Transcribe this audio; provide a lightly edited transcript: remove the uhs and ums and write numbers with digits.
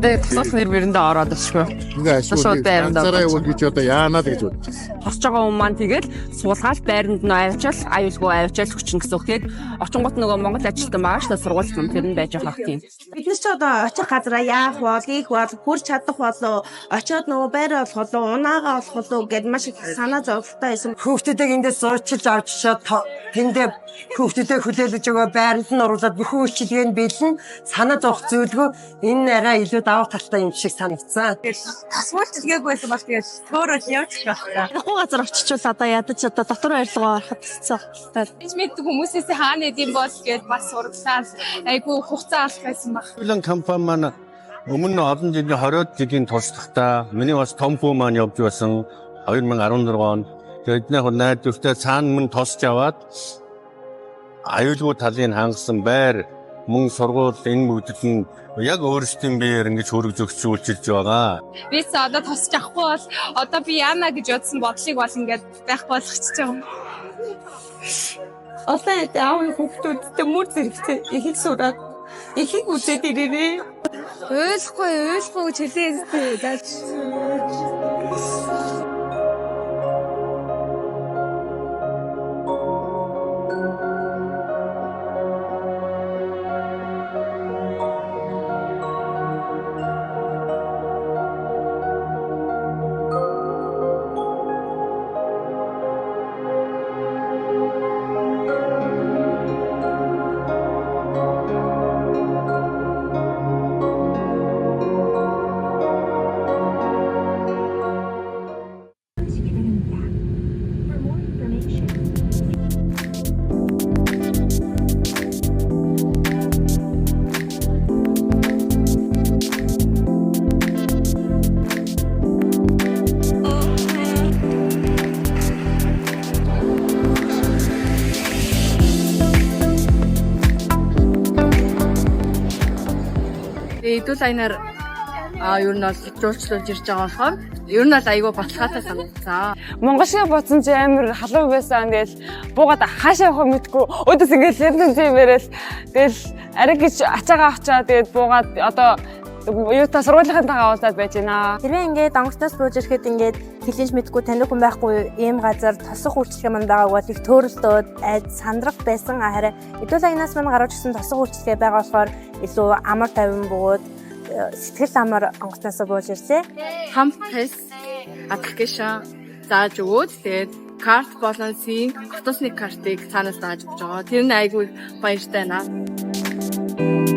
Тэгээд тусах нэр мэрэндээ ороод өсгөө. Ингээ Шууд байранд ганцаараа явуул гэж одоо яанаа л гэж бодож. Тосч байгаа хүмүүс маань тэгээд суулгаад байранд нь авчаал аюулгүй авчаал хүчин гэсэн үг. Тэгээд очингууд нөгөө Монгол ажилтан байгаа шүү дээ сургууль юм тэр нь байж байгаа тийм. Бид нар ч одоо очих газараа яах бол, ийх бол, хурж чадах болоо, очиод нөгөө байраа болох болоо, унаагаа болох болоо гэд маш их санаа зовлттой байсан. Хүүхдүүдийг эндээс зурчилж авч чад тэндээ хүүхдүүдээ хүлээлгэж байгаа байранд нь оруулаад бүхэн үйлчилгээг нь бэлэн санаа зовх зүйлгүй энэ арай илүү даваа талтай юм шиг санагдсан. Тасмуулчилгээг байсан бол тэгээд төөрөөл явчих байна. Хуу газар очичвал одоо ядаж одоо дотор барилгаа ороход хэцүү. Бич мэддэг хүмүүсээс хаана идэм бол гээд бас сурлаа. Айгу хугацаа алах байсан баг. Улаан компани маань өмнө олон жилийн 20 жилийн туршлагатай миний бас том хүү маань явж байсан 2016 онд тэгээд нэг найдвартай цаана мөн тосч аваад аюулгүй талын хангасан байр мөн сургууль энэ бүгд нь яг өөрсдийн биеэр ингэж хөргөж өгчүүлж байгаа. Бис одоо тосч авахгүй бол одоо би яана гэж бодсон бодлыг бол ингээд байх болгочихж байгаа. Одоо аав хүүхдүүдтэй мөр зэрэгтэй ихийг сураад ихийг үзээд ирээрээ. Ойлгохгүй гэж хэлээстэй. Идүүл айнаар ер нь бол жуулчлуулж ирж байгаа болохоор ер нь бол айгүй баталгаатай санагдсан. Монгол шиг бодсон чи амар халуун байсан. Тэгэл буугаад хаашаа явах мэдгүй. Өөдөөс ингээд лэрдэн тийм ярил. Тэгэл ариг гэж ачаагаа авчаа. Тэгээд буугаад одоо юута сургуулийнхаа тагаа уулзаад байж байна. Тэрвээ ингээд онгоцноос бууж ирэхэд ингээд хэлж мэдгүй таних хүн байхгүй ийм газар тосох үйлчлэгээ манд байгаа бол их төөрөлтөөд айд сандрах байсан. Харин хэдүүл агнаас мань гарч ирсэн тосох үйлчлэгээ байгаа болохоор илүү амар тайван бөгөөд сэтгэл амар онгоцноосоо бууж ирсэн. Хамт тест аппликейшн зааж өгөөд тэгээд карт болон син фотосны картыг цаанаас зааж өгч байгаа. Тэр нь айгүй баяртай байна.